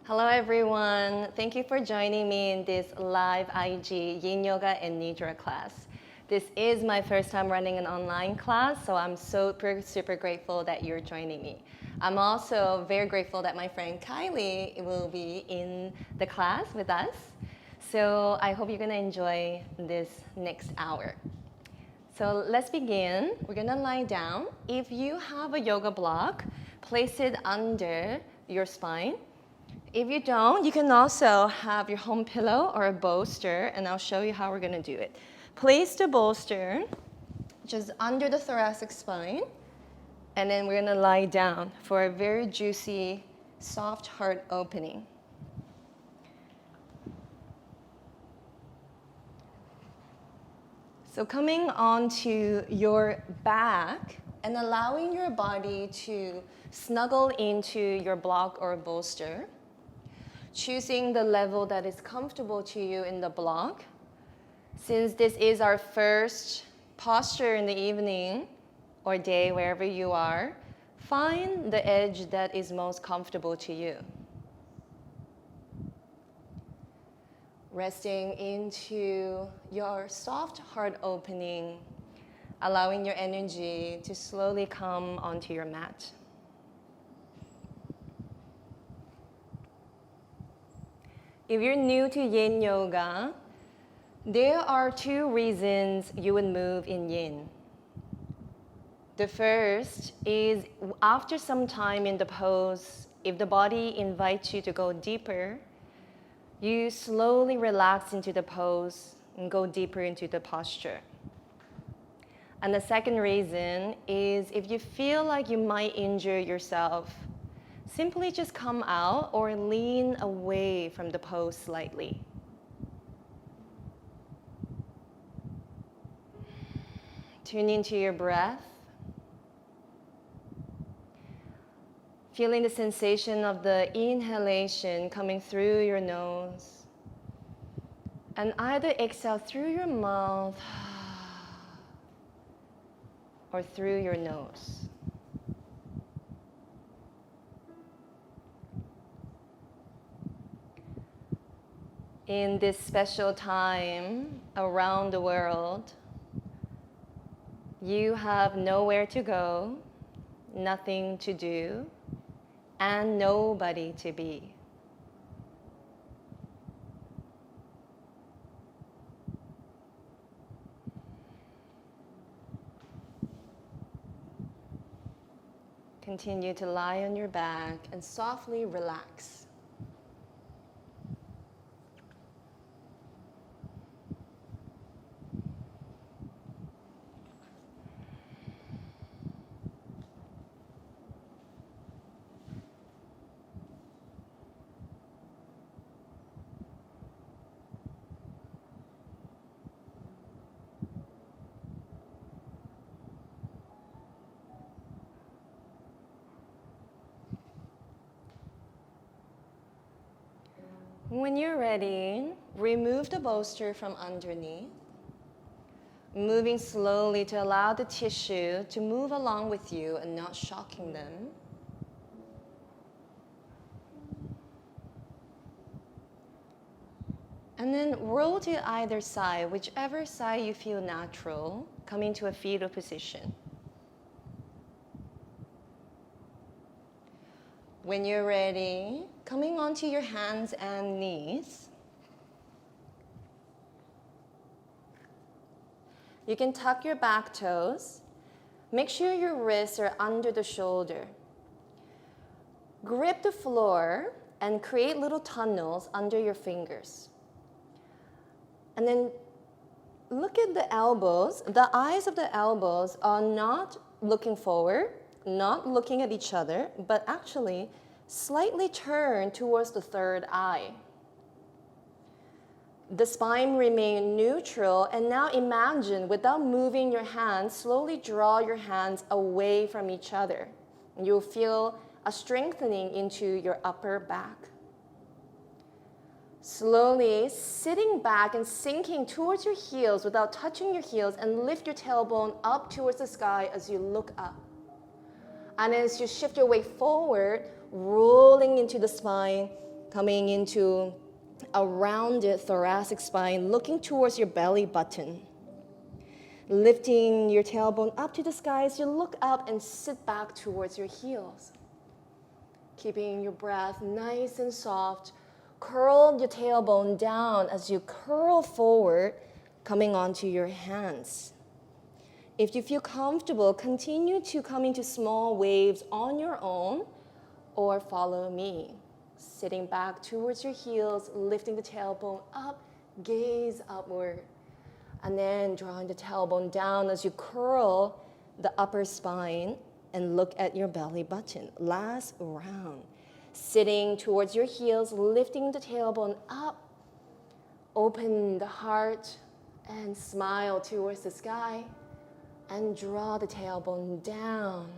Hello everyone. Thank you for joining me in this live IG Yin Yoga and Nidra class. This is my first time running an online class, so I'm super grateful that you're joining me. I'm also very grateful that my friend Kylie will be in the class with us. So I hope you're gonna enjoy this next hour. So let's begin. We're gonna lie down. If you have a yoga block, place it under your spine. If you don't, you can also have your home pillow or a bolster, and I'll show you how we're gonna do it. Place the bolster just under the thoracic spine, and then we're gonna lie down for a very juicy, soft heart opening. So coming onto your back and allowing your body to snuggle into your block or bolster, choosing the level that is comfortable to you in the block. Since this is our first posture in the evening or day, wherever you are, find the edge that is most comfortable to you. Resting into your soft heart opening, allowing your energy to slowly come onto your mat. If you're new to Yin Yoga, there are two reasons you would move in Yin. The first is after some time in the pose, if the body invites you to go deeper, you slowly relax into the pose and go deeper into the posture. And the second reason is if you feel like you might injure yourself, simply just come out or lean away from the pose slightly. Tune into your breath. Feeling the sensation of the inhalation coming through your nose. And either exhale through your mouth or through your nose. In this special time around the world, you have nowhere to go, nothing to do, and nobody to be. Continue to lie on your back and softly relax. When you're ready, remove the bolster from underneath, moving slowly to allow the tissue to move along with you and not shocking them. And then roll to either side, whichever side you feel natural, coming to a fetal position. When you're ready, coming onto your hands and knees. You can tuck your back toes. Make sure your wrists are under the shoulder. Grip the floor and create little tunnels under your fingers. And then look at the elbows. The eyes of the elbows are not looking forward, not looking at each other, but actually slightly turn towards the third eye. The spine remains neutral, and now imagine, without moving your hands, slowly draw your hands away from each other. You'll feel a strengthening into your upper back. Slowly sitting back and sinking towards your heels without touching your heels, and lift your tailbone up towards the sky as you look up. And as you shift your weight forward, rolling into the spine, Coming into a rounded thoracic spine, looking towards your belly button. Lifting your tailbone up to the sky as you look up and sit back towards your heels. Keeping your breath nice and soft. Curl your tailbone down as you curl forward, coming onto your hands. If you feel comfortable, continue to come into small waves on your own or follow me. Sitting back towards your heels, lifting the tailbone up, gaze upward. And then drawing the tailbone down as you curl the upper spine and look at your belly button. Last round. Sitting towards your heels, lifting the tailbone up. Open the heart and smile towards the sky. And draw the tailbone down.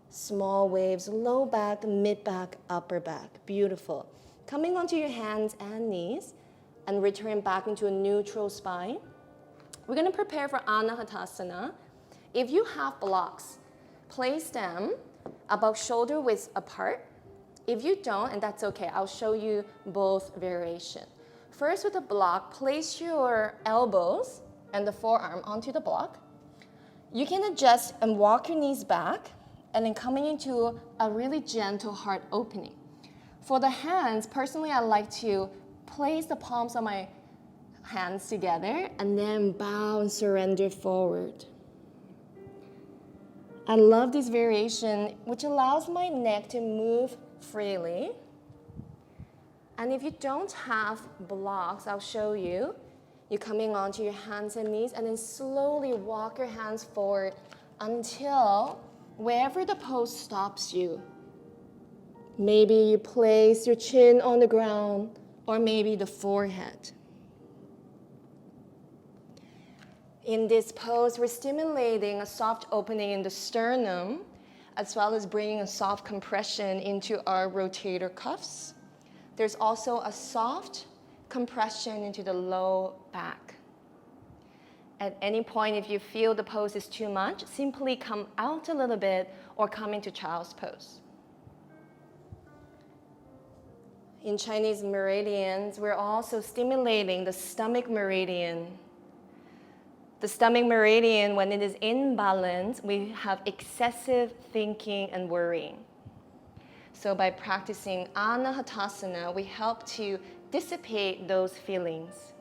Small waves, low back, mid back, upper back. Beautiful. Coming onto your hands and knees and return back into a neutral spine. We're going to prepare for Anahatasana. If you have blocks, place them about shoulder width apart. If you don't, and that's okay, I'll show you both variations. First, with a block, place your elbows and the forearm onto the block. You can adjust and walk your knees back, and then coming into a really gentle heart opening. For the hands, personally, I like to place the palms of my hands together and then bow and surrender forward. I love this variation, which allows my neck to move freely. And if you don't have blocks, I'll show you. You're coming onto your hands and knees, and then slowly walk your hands forward until wherever the pose stops you. Maybe you place your chin on the ground, or maybe the forehead. In this pose, we're stimulating a soft opening in the sternum, as well as bringing a soft compression into our rotator cuffs. There's also a soft compression into the low back. At any point, if you feel the pose is too much, simply come out a little bit or come into child's pose. In Chinese meridians, we're also stimulating the stomach meridian. The stomach meridian, when it is in balance, we have excessive thinking and worrying. So by practicing Anahatasana, we help to dissipate those feelings.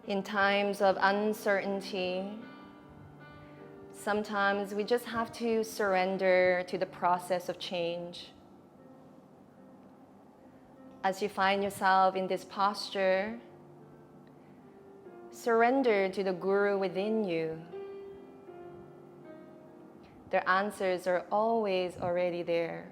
In times of uncertainty, sometimes we just have to surrender to the process of change. As you find yourself in this posture, surrender to the guru within you. Their answers are always already there.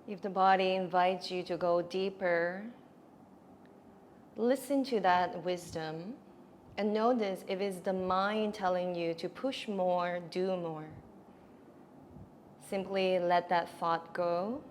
If the body invites you to go deeper, listen to that wisdom and notice if it's the mind telling you to push more, do more. Simply let that thought go.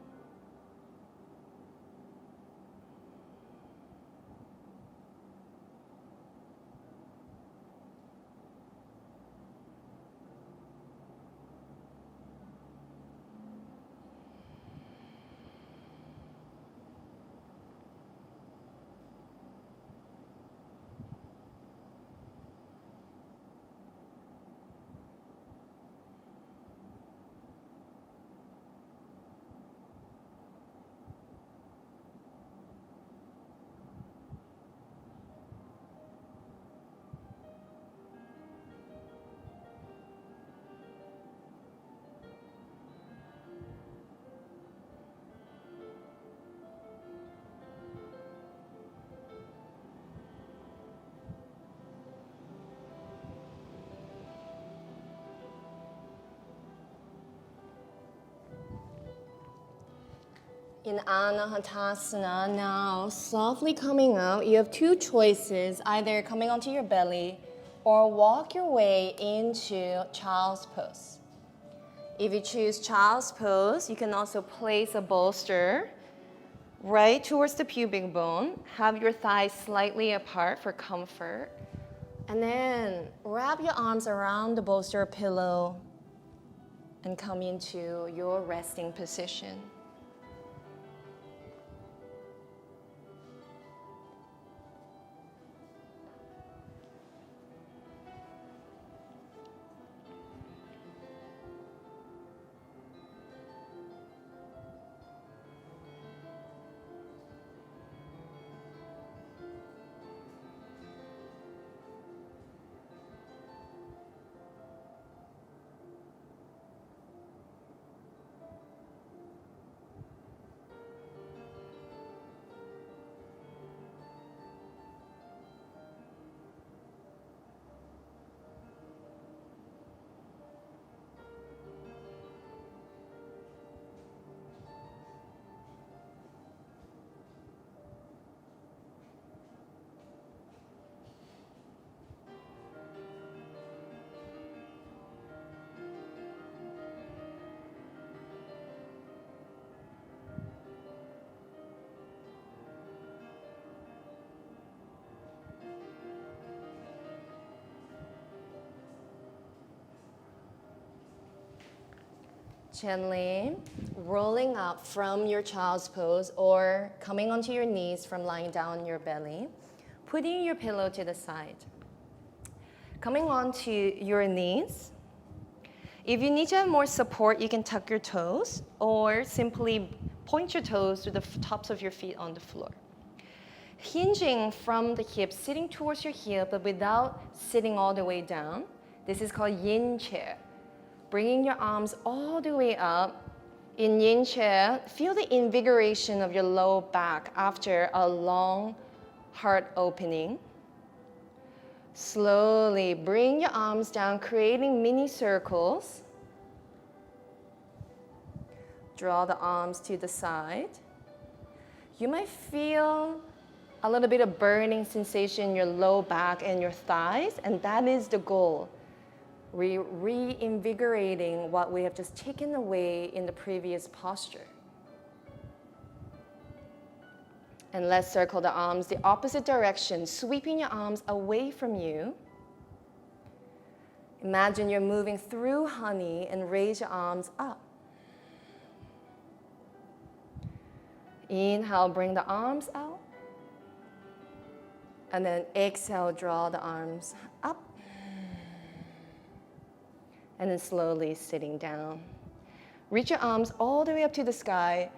In Anahatasana, now softly coming out, you have two choices, either coming onto your belly or walk your way into child's pose. If you choose child's pose, you can also place a bolster right towards the pubic bone. Have your thighs slightly apart for comfort. And then wrap your arms around the bolster pillow and come into your resting position. Gently rolling up from your child's pose or coming onto your knees from lying down on your belly, putting your pillow to the side. Coming onto your knees. If you need to have more support, you can tuck your toes or simply point your toes to the tops of your feet on the floor. Hinging from the hips, sitting towards your heel, but without sitting all the way down. This is called yin chair. Bringing your arms all the way up. In yin chair, feel the invigoration of your low back after a long heart opening. Slowly bring your arms down, creating mini circles. Draw the arms to the side. You might feel a little bit of burning sensation in your low back and your thighs, and that is the goal. Reinvigorating what we have just taken away in the previous posture. And let's circle the arms the opposite direction, sweeping your arms away from you. Imagine you're moving through honey and raise your arms up. Inhale, bring the arms out. And then exhale, draw the arms up. And then slowly sitting down. Reach your arms all the way up to the sky,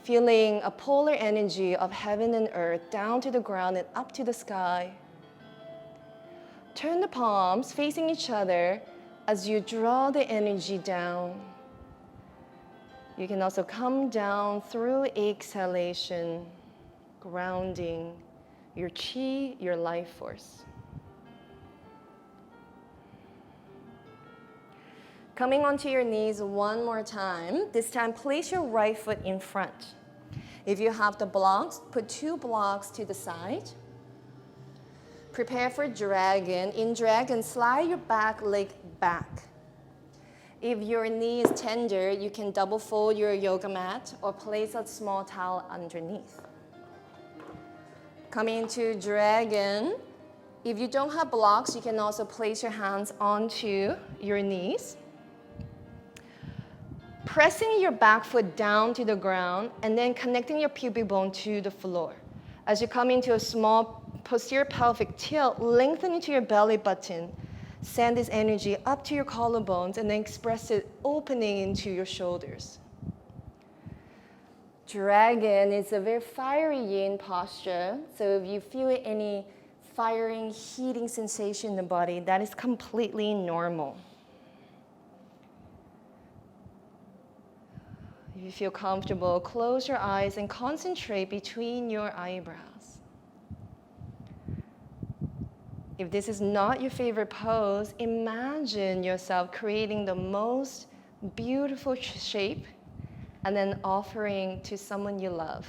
feeling a polar energy of heaven and earth down to the ground and up to the sky. Turn the palms facing each other as you draw the energy down. You can also come down through exhalation, grounding your chi, your life force. Coming onto your knees one more time. This time, place your right foot in front. If you have the blocks, put 2 blocks to the side. Prepare for dragon. In dragon, slide your back leg back. If your knee is tender, you can double fold your yoga mat or place a small towel underneath. Coming into dragon. If you don't have blocks, you can also place your hands onto your knees. Pressing your back foot down to the ground and then connecting your pubic bone to the floor. As you come into a small posterior pelvic tilt, lengthen into your belly button. Send this energy up to your collarbones and then express it opening into your shoulders. Dragon is a very fiery yin posture. So if you feel any firing, heating sensation in the body, that is completely normal. If you feel comfortable, close your eyes and concentrate between your eyebrows. If this is not your favorite pose, imagine yourself creating the most beautiful shape and then offering to someone you love.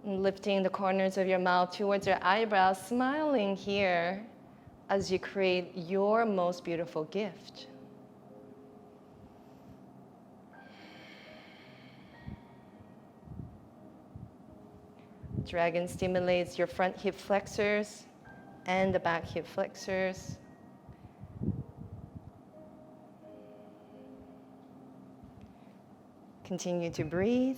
And lifting the corners of your mouth towards your eyebrows, smiling here as you create your most beautiful gift. Dragon stimulates your front hip flexors and the back hip flexors. Continue to breathe.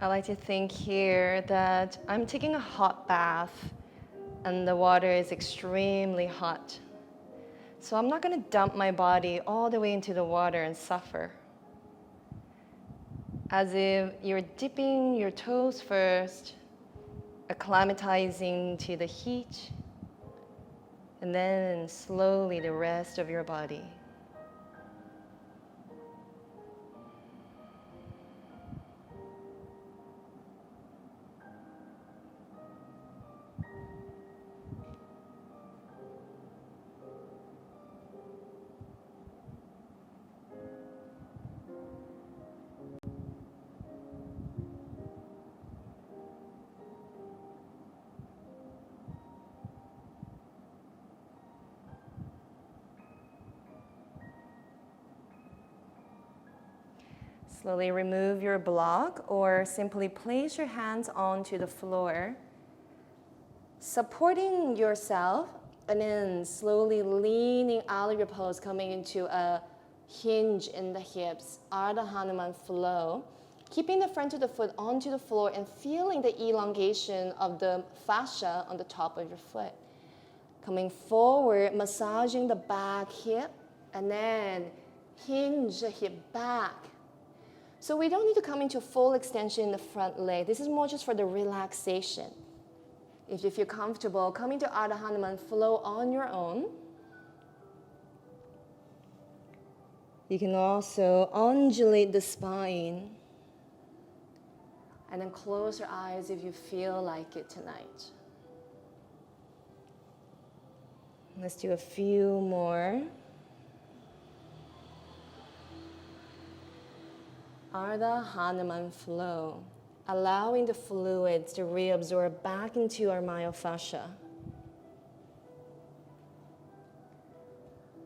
I like to think here that I'm taking a hot bath and the water is extremely hot. So I'm not going to dump my body all the way into the water and suffer. As if you're dipping your toes first, acclimatizing to the heat, and then slowly the rest of your body. Slowly remove your block or simply place your hands onto the floor, supporting yourself, and then slowly leaning out of your pose, coming into a hinge in the hips, Ardha Hanuman flow, keeping the front of the foot onto the floor and feeling the elongation of the fascia on the top of your foot. Coming forward, massaging the back hip, and then hinge the hip back. So we don't need to come into full extension in the front leg. This is more just for the relaxation. If you feel comfortable, come into Ardha Hanuman flow on your own. You can also undulate the spine. And then close your eyes if you feel like it tonight. Let's do a few more. Ardha Hanuman flow, allowing the fluids to reabsorb back into our myofascia.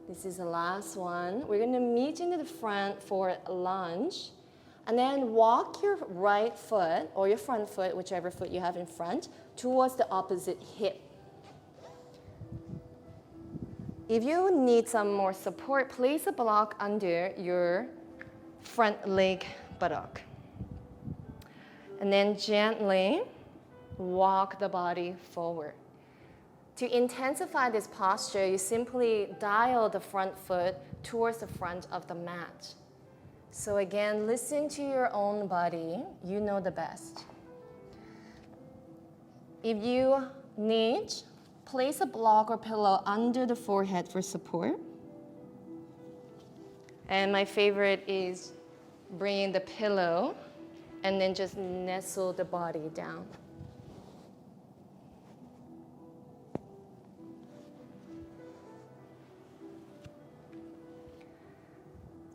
This is the last one. We're going to meet into the front for a lunge, and then walk your right foot or your front foot, whichever foot you have in front, towards the opposite hip. If you need some more support, place a block under your front leg buttock. And then gently walk the body forward. To intensify this posture, you simply dial the front foot towards the front of the mat. So again, listen to your own body. You know the best. If you need, place a block or pillow under the forehead for support. And my favorite is bringing the pillow and then just nestle the body down.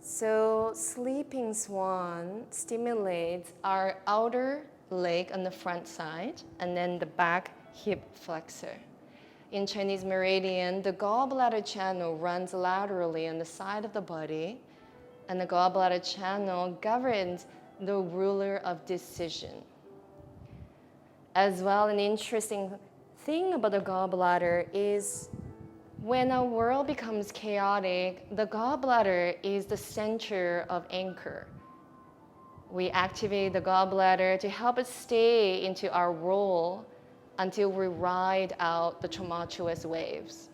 So sleeping swan stimulates our outer leg on the front side and then the back hip flexor. In Chinese meridian, the gallbladder channel runs laterally on the side of the body, and the gallbladder channel governs the ruler of decision. As well, an interesting thing about the gallbladder is when our world becomes chaotic, the gallbladder is the center of anchor. We activate the gallbladder to help us stay into our role until we ride out the tumultuous waves.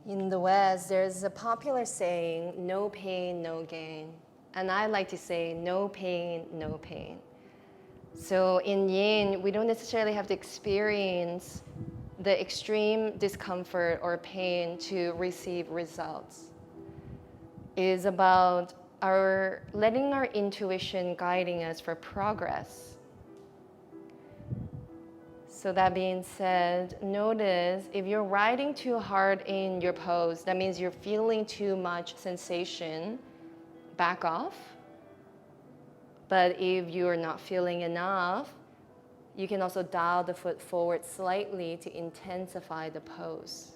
In the West, there's a popular saying, no pain, no gain. And I like to say, no pain, no pain. So in yin, we don't necessarily have to experience the extreme discomfort or pain to receive results. It is about letting our intuition guiding us for progress. So that being said, notice if you're riding too hard in your pose, that means you're feeling too much sensation, back off. But if you're not feeling enough, you can also dial the foot forward slightly to intensify the pose.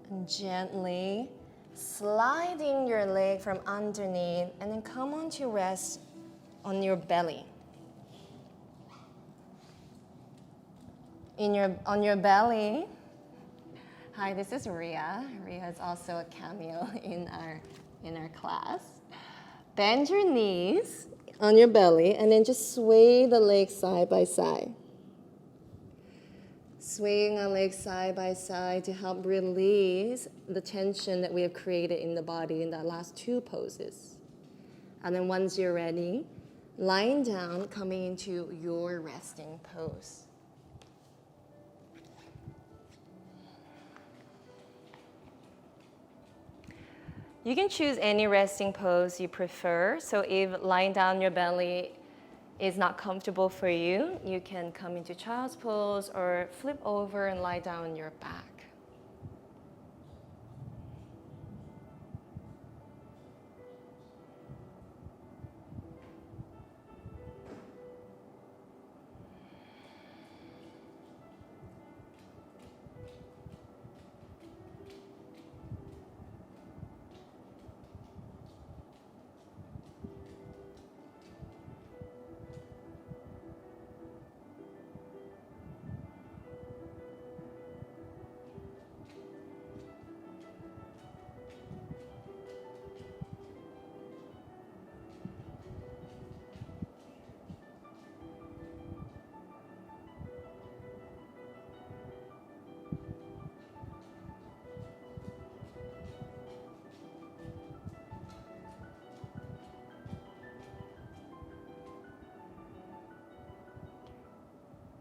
And gently sliding your leg from underneath and then come on to rest on your belly. On your belly. Hi, this is Ria. Ria is also a cameo in our class. Bend your knees on your belly and then just sway the legs side by side. Swaying our legs side by side to help release the tension that we have created in the body in the last two poses. And then once you're ready, lying down, coming into your resting pose. You can choose any resting pose you prefer. So if lying down your belly is not comfortable for you, you can come into child's pose or flip over and lie down on your back.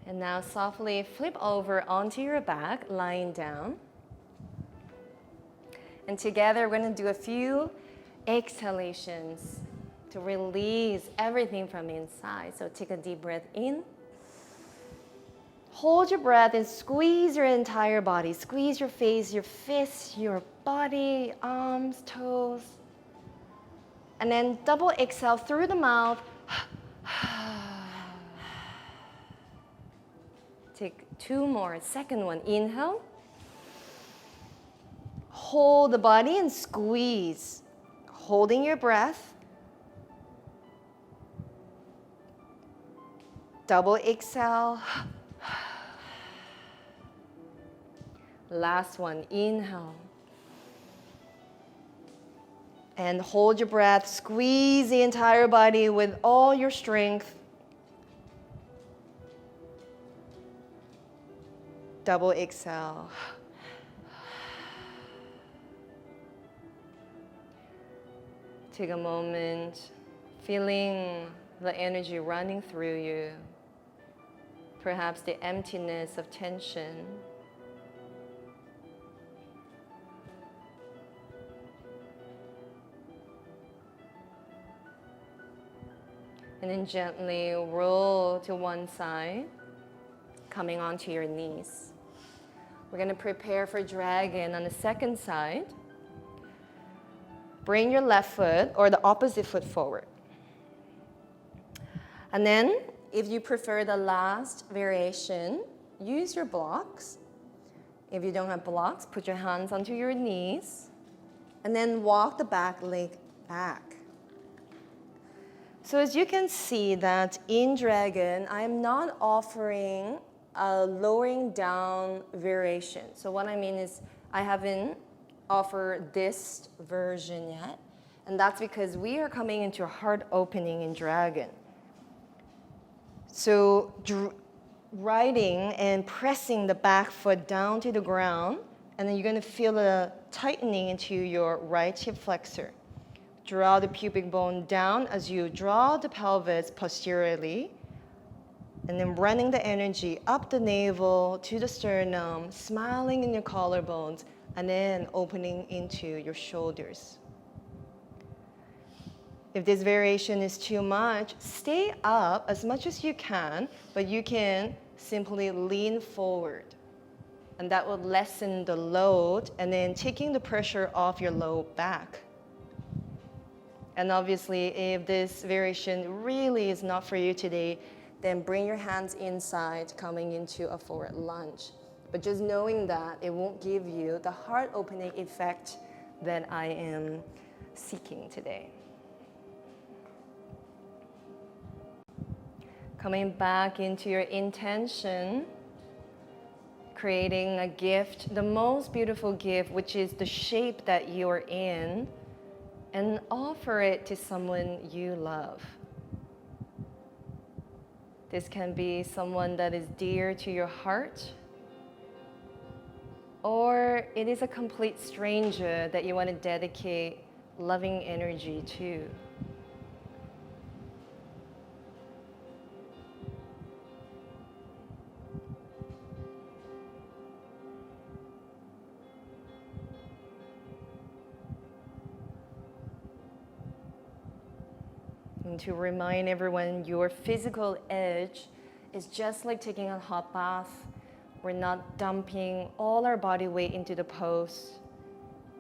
And now softly flip over onto your back, lying down. And together we're going to do a few exhalations to release everything from inside. So take a deep breath in. Hold your breath and squeeze your entire body. Squeeze your face, your fists, your body, arms, toes. And then double exhale through the mouth. Take two more. Second one, inhale. Hold the body and squeeze. Holding your breath. Double exhale. Last one, inhale. And hold your breath, squeeze the entire body with all your strength. Double exhale. Take a moment, feeling the energy running through you. Perhaps the emptiness of tension. And then gently roll to one side, coming onto your knees. We're going to prepare for dragon on the second side. Bring your left foot or the opposite foot forward. And then, if you prefer the last variation, use your blocks. If you don't have blocks, put your hands onto your knees. And then walk the back leg back. So as you can see that in Dragon, I am not offering a lowering down variation. So what I mean is I haven't offered this version yet. And that's because we are coming into a heart opening in Dragon. So riding and pressing the back foot down to the ground, and then you're going to feel a tightening into your right hip flexor. Draw the pubic bone down as you draw the pelvis posteriorly, and then running the energy up the navel to the sternum, smiling in your collarbones, and then opening into your shoulders. If this variation is too much, stay up as much as you can, but you can simply lean forward. And that will lessen the load and then taking the pressure off your low back. And obviously, if this variation really is not for you today, then bring your hands inside, coming into a forward lunge. But just knowing that it won't give you the heart opening effect that I am seeking today. Coming back into your intention, creating a gift, the most beautiful gift, which is the shape that you're in, and offer it to someone you love. This can be someone that is dear to your heart, or it is a complete stranger that you want to dedicate loving energy to. And to remind everyone, your physical edge is just like taking a hot bath. We're not dumping all our body weight into the pose,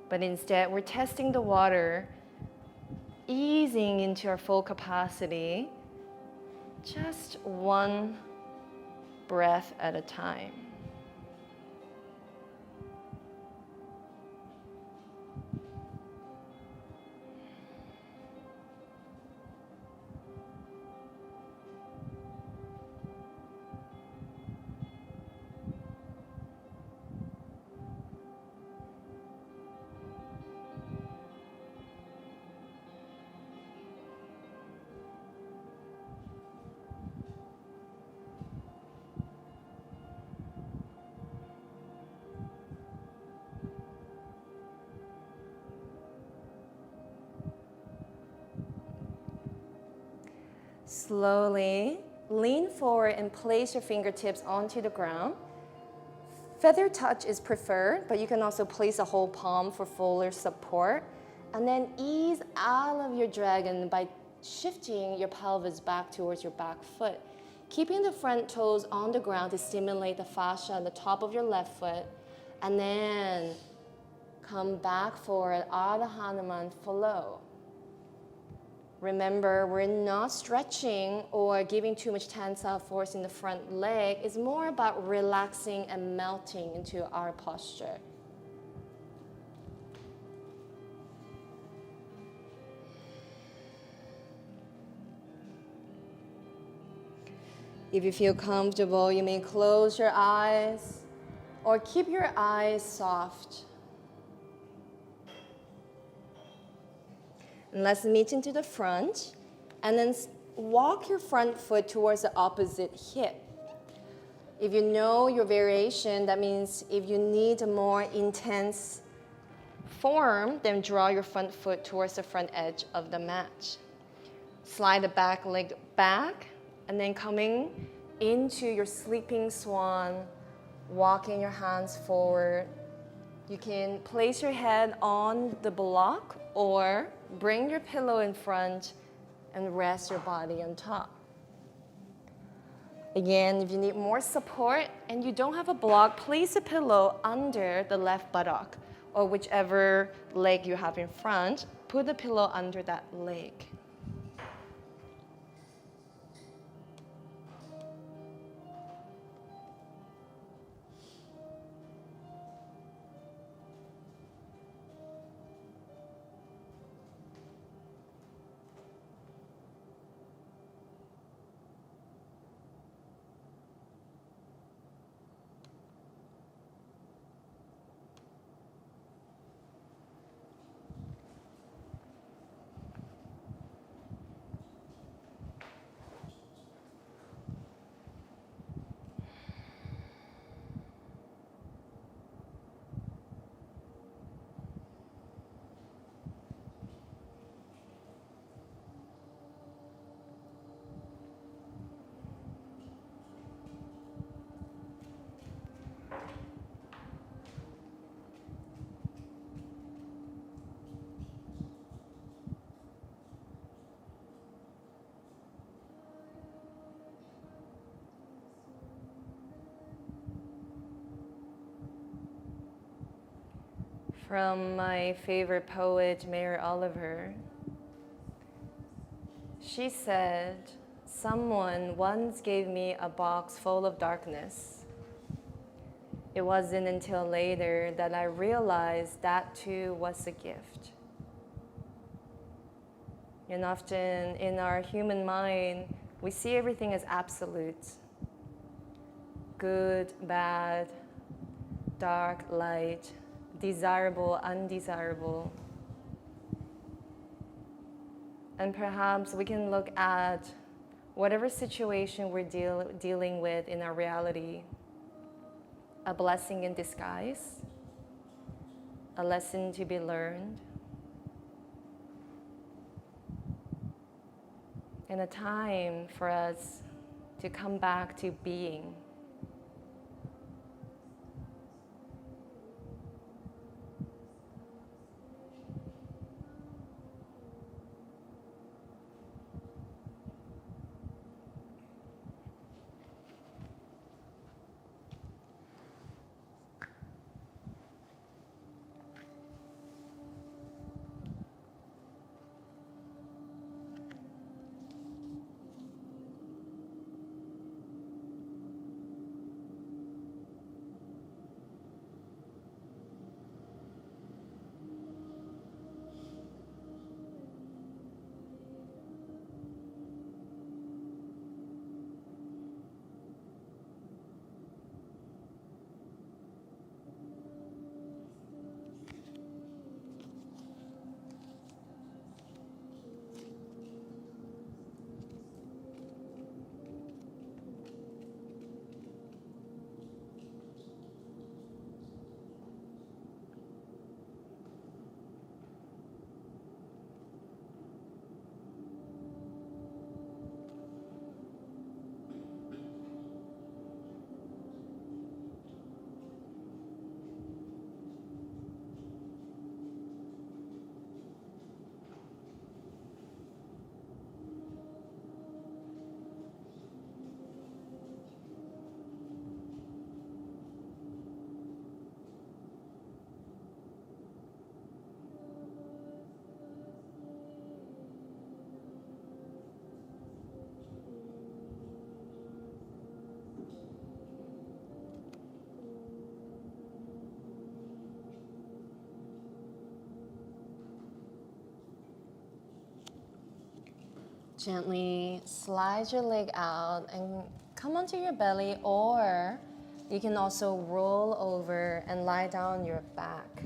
but instead we're testing the water, easing into our full capacity, just one breath at a time. Slowly Lean forward and place your fingertips onto the ground. Feather touch is preferred, but you can also place a whole palm for fuller support. And then ease out of your dragon by shifting your pelvis back towards your back foot. Keeping the front toes on the ground to stimulate the fascia on the top of your left foot. And then come back forward, Anahatasana flow. Remember, we're not stretching or giving too much tensile force in the front leg. It's more about relaxing and melting into our posture. If you feel comfortable, you may close your eyes or keep your eyes soft. And let's meet into the front, and then walk your front foot towards the opposite hip. If you know your variation, that means if you need a more intense form, then draw your front foot towards the front edge of the mat. Slide the back leg back, and then coming into your sleeping swan, walking your hands forward. You can place your head on the block or bring your pillow in front and rest your body on top. Again, if you need more support and you don't have a block, place a pillow under the left buttock or whichever leg you have in front. Put the pillow under that leg. From my favorite poet, Mary Oliver. She said, "Someone once gave me a box full of darkness. It wasn't until later that I realized that too was a gift." And often in our human mind, we see everything as absolute. Good, bad, dark, light, desirable, undesirable. And perhaps we can look at whatever situation we're dealing with in our reality, a blessing in disguise, a lesson to be learned, and a time for us to come back to being. Gently slide your leg out and come onto your belly, or you can also roll over and lie down on your back.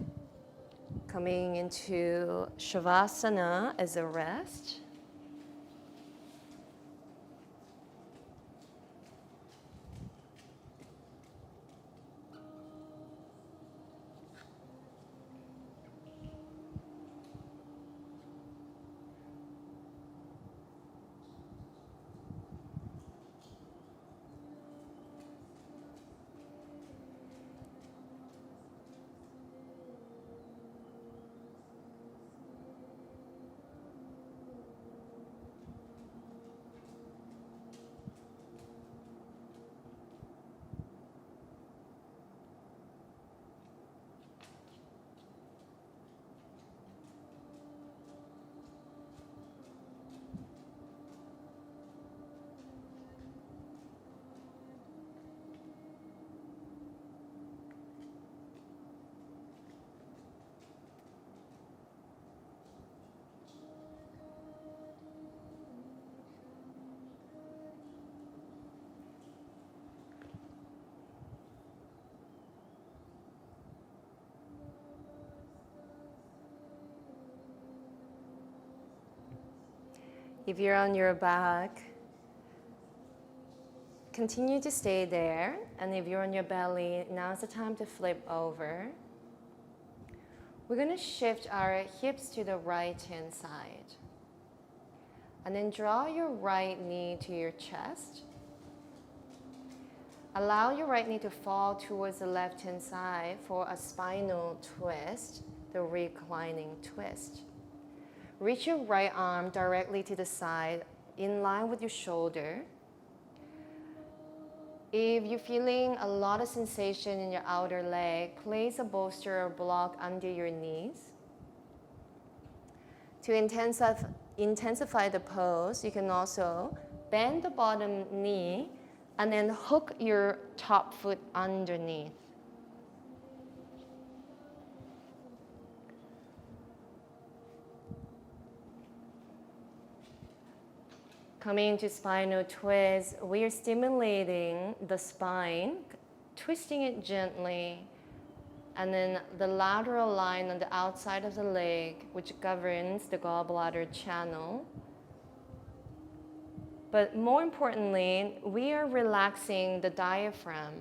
Coming into Shavasana as a rest. If you're on your back, continue to stay there. And if you're on your belly, now's the time to flip over. We're going to shift our hips to the right-hand side. And then draw your right knee to your chest. Allow your right knee to fall towards the left-hand side for a spinal twist, the reclining twist. Reach your right arm directly to the side, in line with your shoulder. If you're feeling a lot of sensation in your outer leg, place a bolster or block under your knees. To intensify the pose, you can also bend the bottom knee and then hook your top foot underneath. Coming to spinal twist, we are stimulating the spine, twisting it gently, and then the lateral line on the outside of the leg, which governs the gallbladder channel. But more importantly, we are relaxing the diaphragm.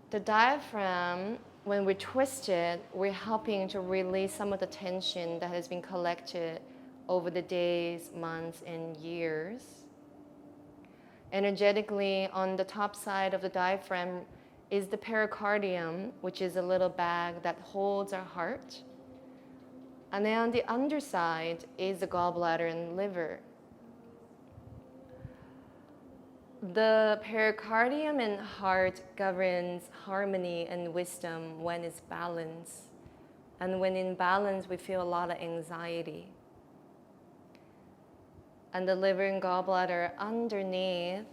The diaphragm, when we twist it, we're helping to release some of the tension that has been collected over the days, months, and years. Energetically, on the top side of the diaphragm is the pericardium, which is a little bag that holds our heart. And then on the underside is the gallbladder and liver. The pericardium and heart governs harmony and wisdom when it's balanced. And when in balance, we feel a lot of anxiety. And the liver and gallbladder underneath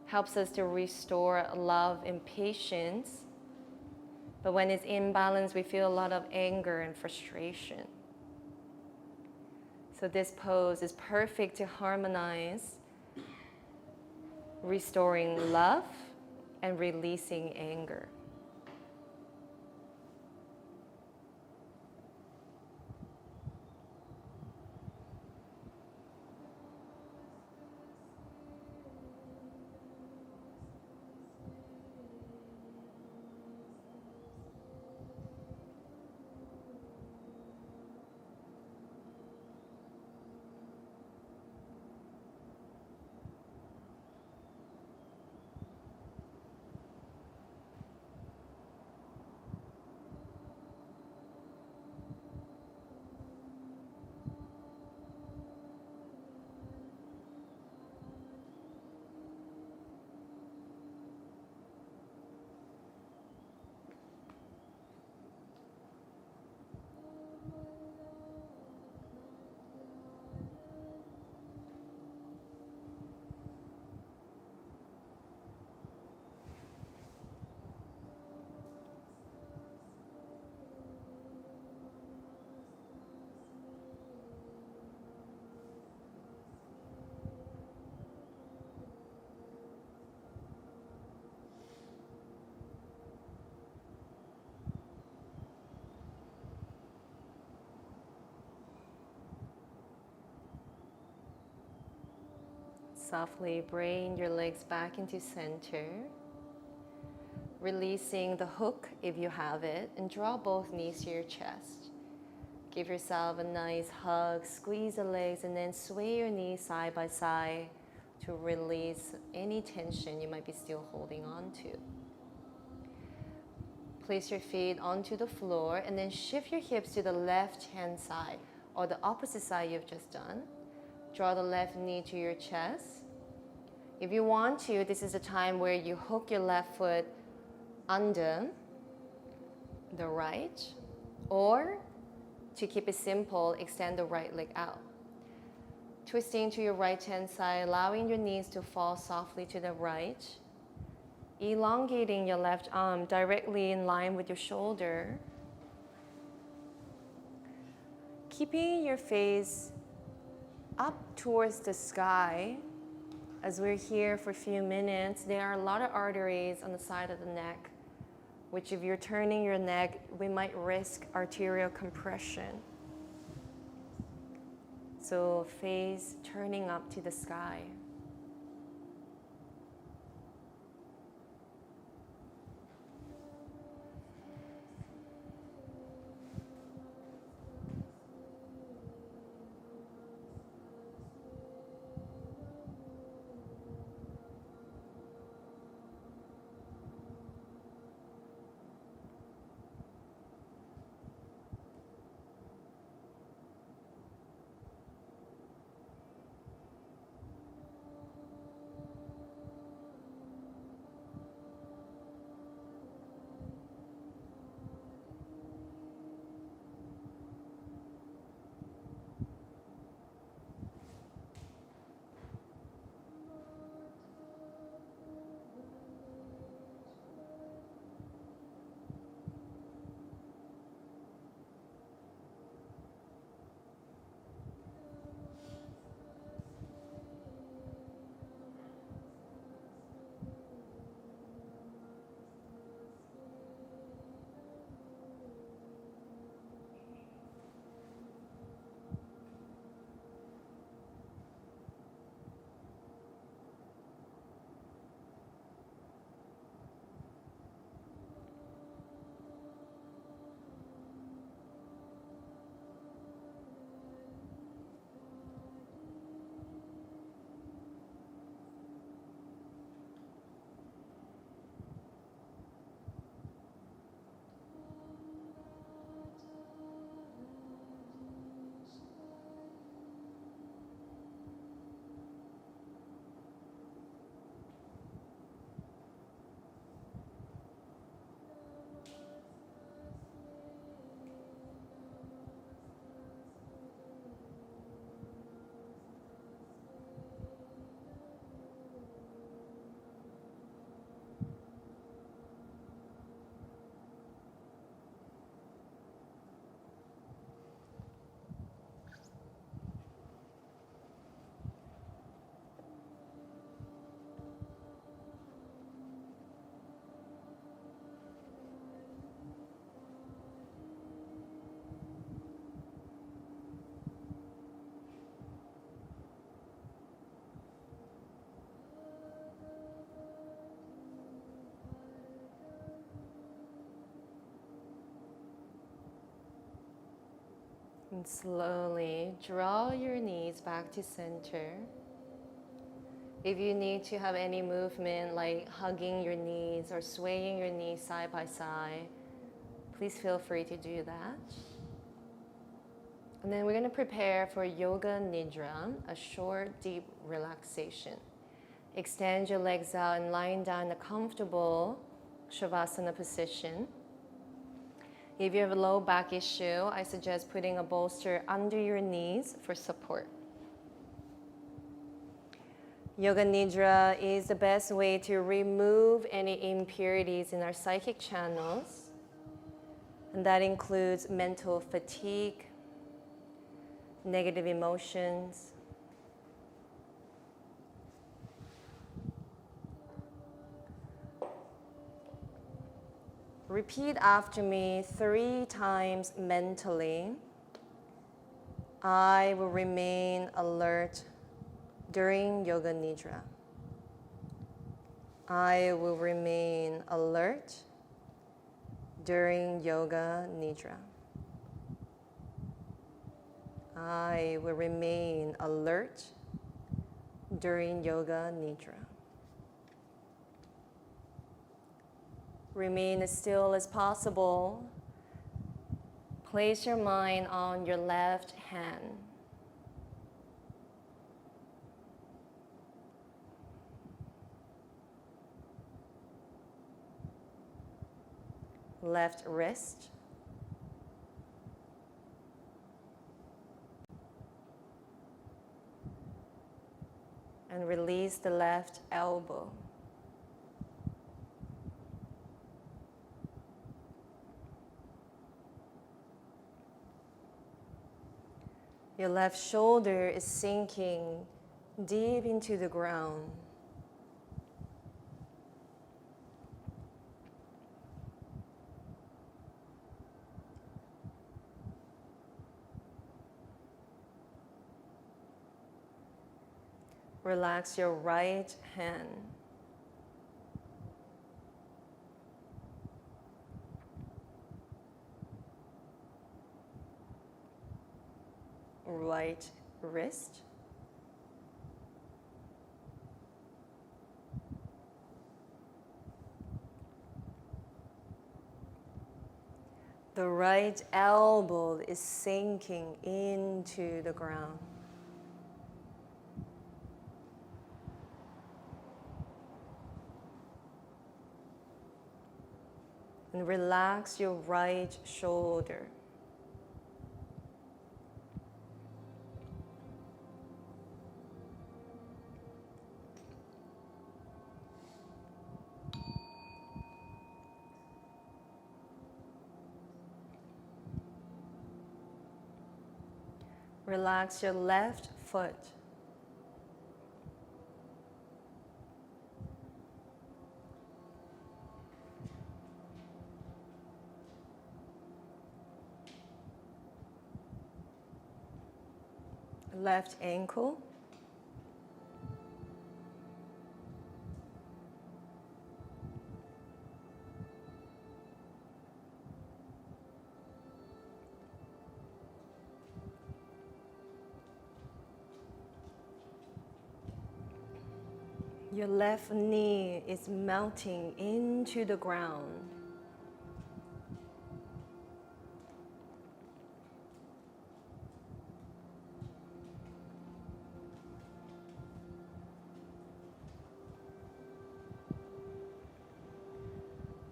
helps us to restore love and patience. But when it's imbalanced, we feel a lot of anger and frustration. So this pose is perfect to harmonize, restoring love and releasing anger. Softly bring your legs back into center. Releasing the hook if you have it, and draw both knees to your chest. Give yourself a nice hug, squeeze the legs, and then sway your knees side by side to release any tension you might be still holding on to. Place your feet onto the floor and then shift your hips to the left hand side or the opposite side you've just done. Draw the left knee to your chest. If you want to, this is a time where you hook your left foot under the right, or to keep it simple, extend the right leg out. Twisting to your right hand side, allowing your knees to fall softly to the right. Elongating your left arm directly in line with your shoulder. Keeping your face up towards the sky. As we're here for a few minutes, there are a lot of arteries on the side of the neck, which if you're turning your neck, we might risk arterial compression. So face turning up to the sky. And slowly draw your knees back to center. If you need to have any movement like hugging your knees or swaying your knees side by side, please feel free to do that. And then we're going to prepare for Yoga Nidra, a short, deep relaxation. Extend your legs out and lying down in a comfortable Shavasana position. If you have a low back issue, I suggest putting a bolster under your knees for support. Yoga Nidra is the best way to remove any impurities in our psychic channels. And that includes mental fatigue, negative emotions, repeat after me 3 times mentally. I will remain alert during Yoga Nidra. I will remain alert during Yoga Nidra. I will remain alert during Yoga Nidra. Remain as still as possible. Place your mind on your left hand. Left wrist. And release the left elbow. Your left shoulder is sinking deep into the ground. Relax your right hand. Right wrist. The right elbow is sinking into the ground. And relax your right shoulder. Relax your left foot. Left ankle. Your left knee is melting into the ground.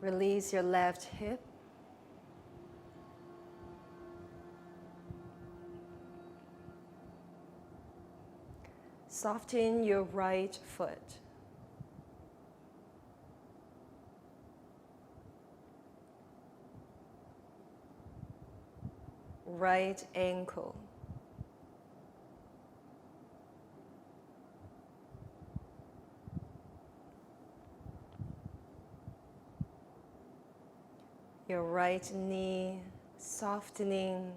Release your left hip. Soften your right foot. Right ankle. Your right knee softening.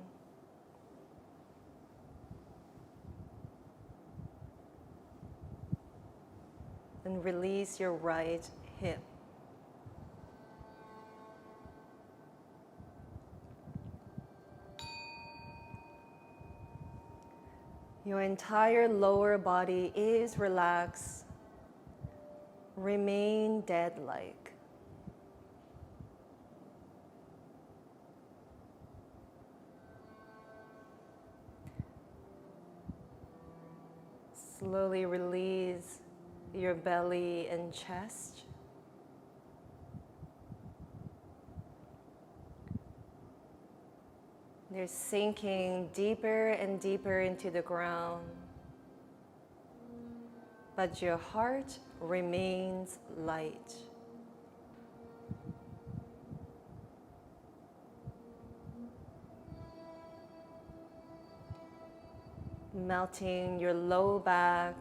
And release your right hip. Your entire lower body is relaxed. Remain dead-like. Slowly release your belly and chest. They're sinking deeper and deeper into the ground. But your heart remains light. Melting your low back,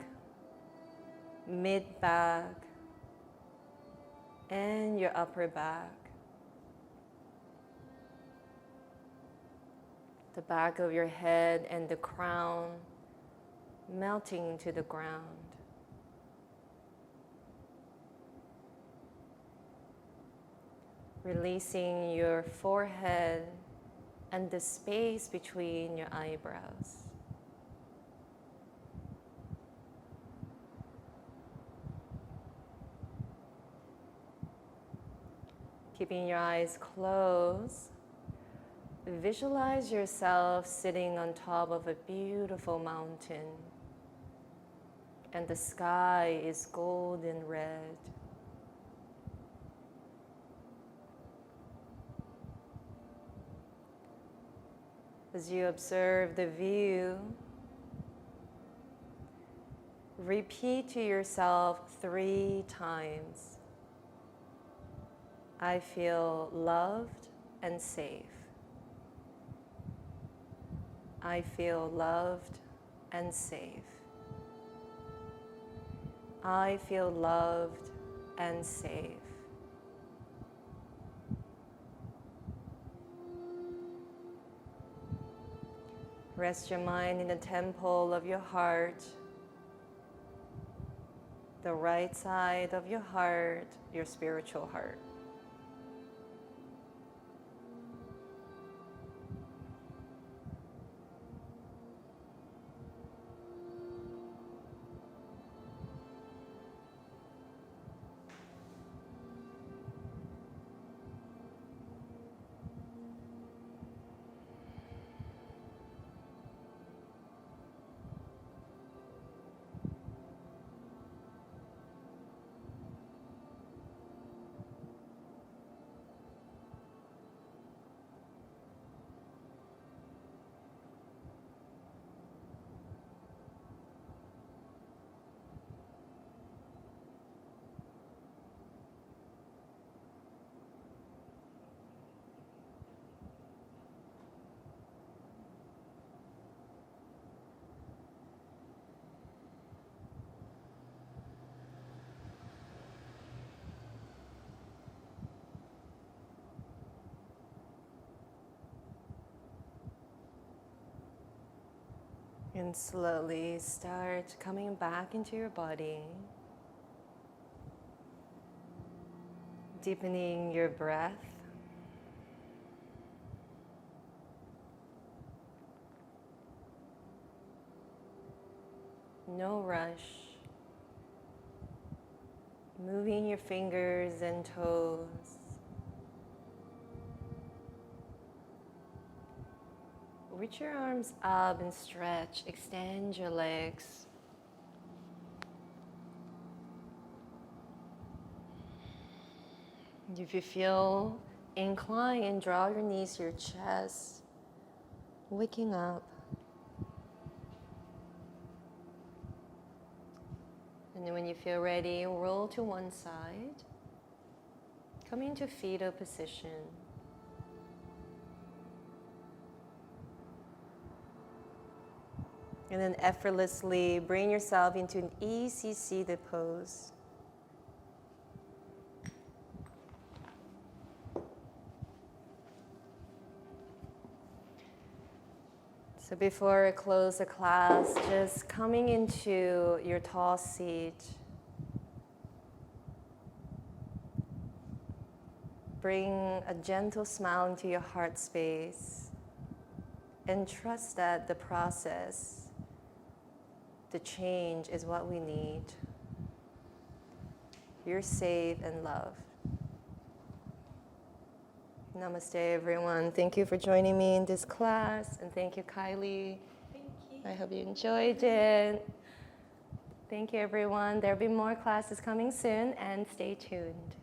mid back, and your upper back. The back of your head and the crown melting to the ground. Releasing your forehead and the space between your eyebrows. Keeping your eyes closed, visualize yourself sitting on top of a beautiful mountain, and the sky is golden red. As you observe the view, repeat to yourself 3 times. I feel loved and safe. I feel loved and safe. I feel loved and safe. Rest your mind in the temple of your heart, the right side of your heart, your spiritual heart. And slowly start coming back into your body, deepening your breath. No rush. Moving your fingers and toes. Reach your arms up and stretch. Extend your legs. If you feel inclined, draw your knees to your chest. Waking up. And then when you feel ready, roll to one side. Come into fetal position. And then effortlessly bring yourself into an easy seated pose. So before I close the class, just coming into your tall seat. Bring a gentle smile into your heart space and trust that the process, the change is what we need. You're safe and loved. Namaste, everyone. Thank you for joining me in this class. And thank you, Kylie. Thank you. I hope you enjoyed it. Thank you, everyone. There'll be more classes coming soon, and stay tuned.